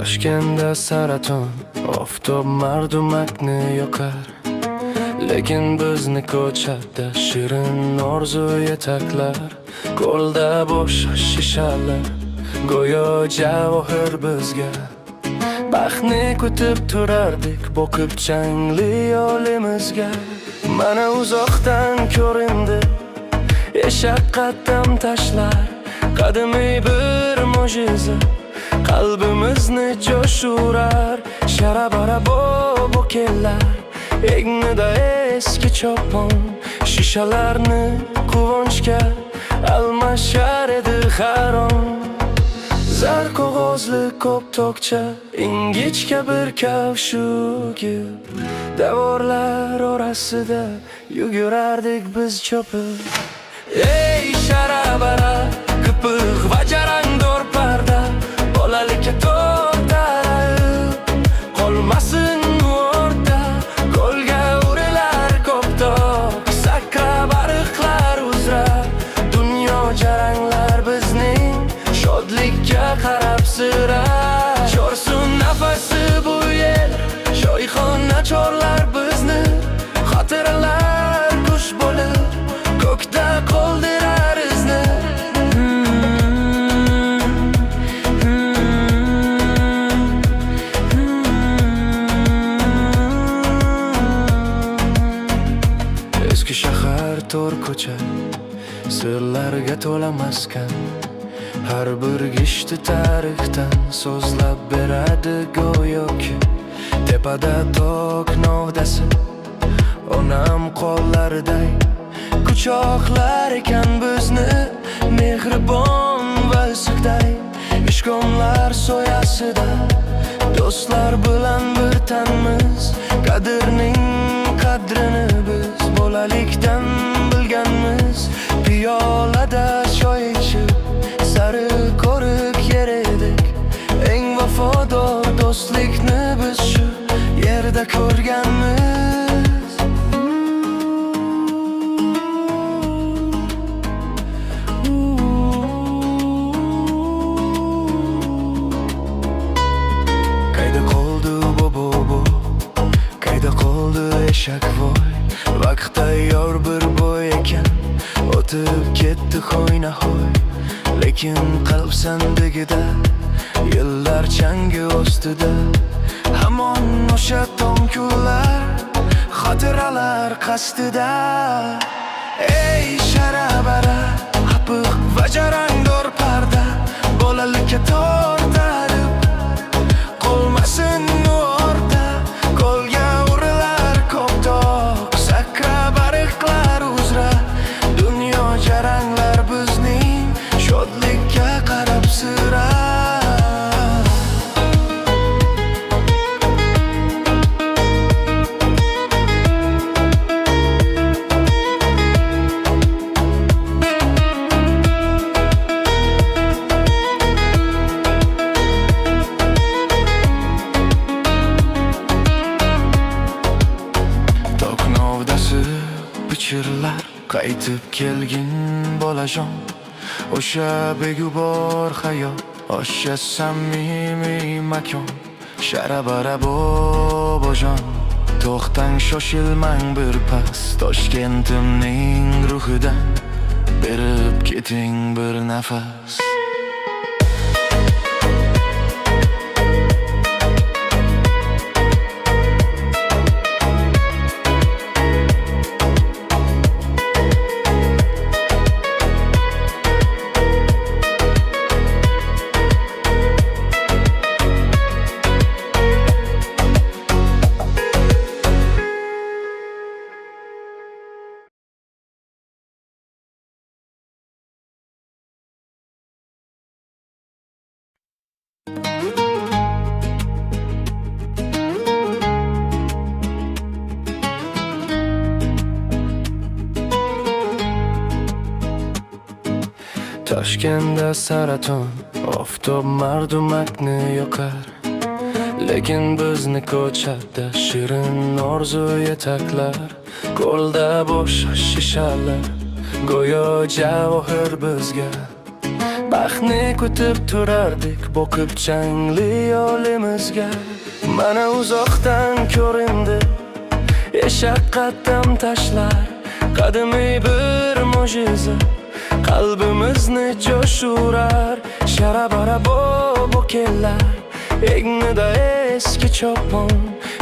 Toshkentda saraton oftob mardumakni yoqar, lekin bizni ko'chada shirin orzu yetaklar. Qo'lda bo'sh shishalar, go'yo javohir bizga. Baxtni kutib turardik, boqib changli yo'limizga. Mana uzoqdan ko'rindi eshak qaddam tashlar, qadimiy bir mo'jiza qalbimizni jo'shurar. Sharabara bobo kellar, egnida eski chopon, shishalarni quvonchga almashar edi harom. Zar qog'ozli ko'p tokcha, ingichka bir kavshugi, devorlar orasida yugurardik biz chopib. Ey sharabara, qipiq va jarangdor parda, bolalikka tortarib qolmasin o'rta. Qo'lga urilar ko'ptok, sakrab ariqlar uzra, dunyo jaranglar bizning shodlikka qarab sira. Chorsun nafasi bu yer, shoyxona chorlar bizni, xotiralar qush bo'lib ko'kda qoldirar izni. Eski shahar to'r ko'cha, sirlarga to'la maskan, har bir gishti tarixdan so'zlab beradi go'yoki. Tepada tok novdasi onam qo'llariday quchoqlar ekan bizni, mehribon va issiqday. Ishkomlar soyasida do'stlar bilan bir tanmiz, qadrning qadrini biz bolalikdan bilganmiz. Piyolada choy ichib sari ko'rib yer edik, eng vafodor do'stlikni biz shu yerda ko'rganmiz. Qayda qoldi bobo, qayda qoldi eshak voy. Vaqt tayyor bir bo'y ekan, o'tib ketdi hoynahoy. Lekin qalb sandigida yillar changi ostida hamon o'sha tong kunlar, xotiralar qasdida. Ey sharabara, hapiq va jarangdor parda, bolalikka tortarib qolmasin o'rta. Qo'lga urilar ko'ptok, sakrab ariqlar uzra, dunyo jaranglar bizning shodlikka qarab sira. Pichirlar qaytib kelgin bolajon, o'sha begubor hayot, o'sha samimiy makon. Sharabara bobojon, to'xtang shoshilmang bir pas, Toshkentimning ruhidan berib keting bir nafas. Toshkentda saraton oftob mardumakni yoqar, lekin bizni ko'chada shirin orzu yetaklar. Qo'lda bo'sh shishalar, go'yo javohir bizga. Baxtni kutib turardik boqib changli yo'limizga. Mana uzoqdan ko'rindi eshak qaddam tashlar, qadimiy bir mo'jiza qalbimizni jo'shurar. Sharabara bobo kellar, egnida eski chopon,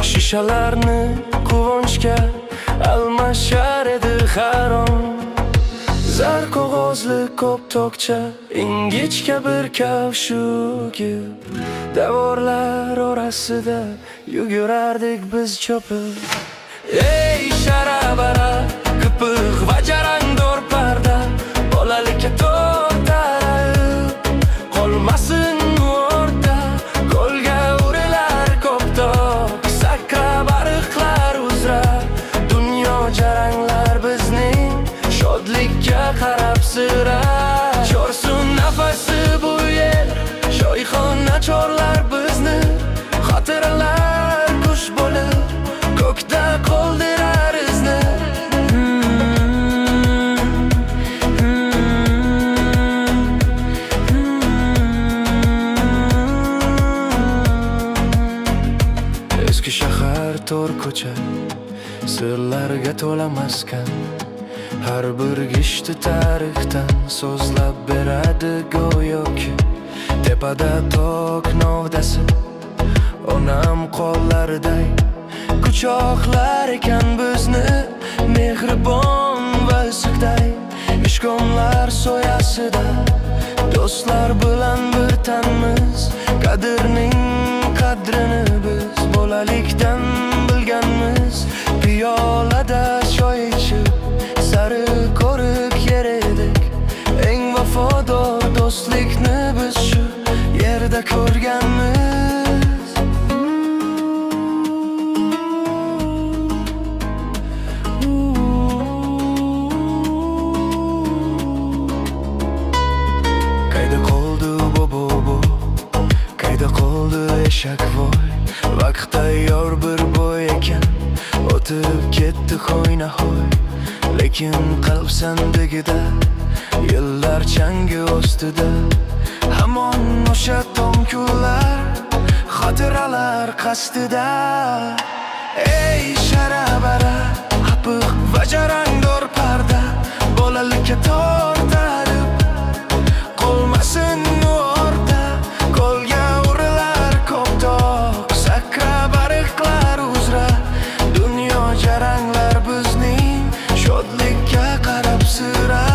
shishalarni quvonchga almashar edi harom. Zar qog'ozli ko'p tokcha, ingichka bir kavshugi, devorlar orasida yugurardik biz chopib. Ey sharabara, qipiq va jarangdor parda, bolalikka tortarib qolmasin o'rta. Qo'lga urilar ko'ptok, sakra bariqlar uzra, dunyo jaranglar bizning shodlikka qarab sira. Chorsun nafasi bu yer, shoyxona chorlar bizni, xotiralar qush bo'lib ko'kda qoldirar izni. Eski shahar to'r ko'cha, sirlarga to'la maskan, har bir gishti tarixdan so'zlab beradi go'yoki. Tepada tok novdasi onam qo'llariday quchoqlar ekan bizni, mehribon va issiqday. Ishkomlar soyasida do'stlar bilan bir tanmiz, qadrning qadrini biz bolalikdan bilganmiz. Piyolada choy ichib sari ko'rib yer edik, eng vafodor do'stlikni biz shu yerda ko'rganmiz. Qayda qoldi bobo, qayda qoldi eshak voy, vaqt tayyor bir bo'y ekan, o'tib ketdi hoynahoy. Lekin qalb sandigida yillar changi ostida hamon o'sha tong kunlar, xotiralar qasdida. Ey sharabara, hapiq va jarangdor parda, bolalikka tortarib qolmasin o'rta. Qo'lga urilar ko'ptok, sakra bariqlar uzra, dunyo jaranglar bizning shodlikka qarab sira.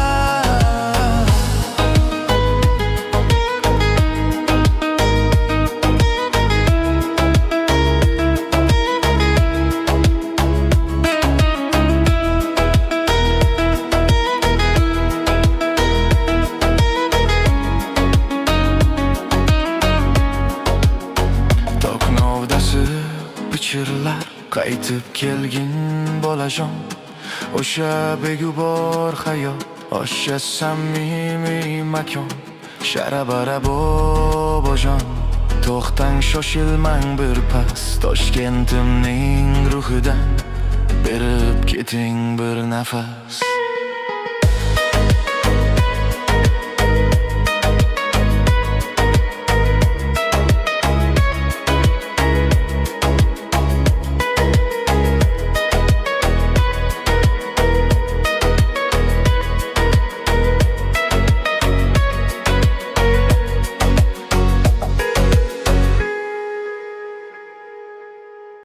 Tok novdasi pichirlar, qaytib kelgin bolajon, o'sha begubor hayot, o'sha samimiy makon. Sharabara bobojon, to'xtang shoshilmang bir pas, Toshkentimning ruhidan berib keting bir nafas.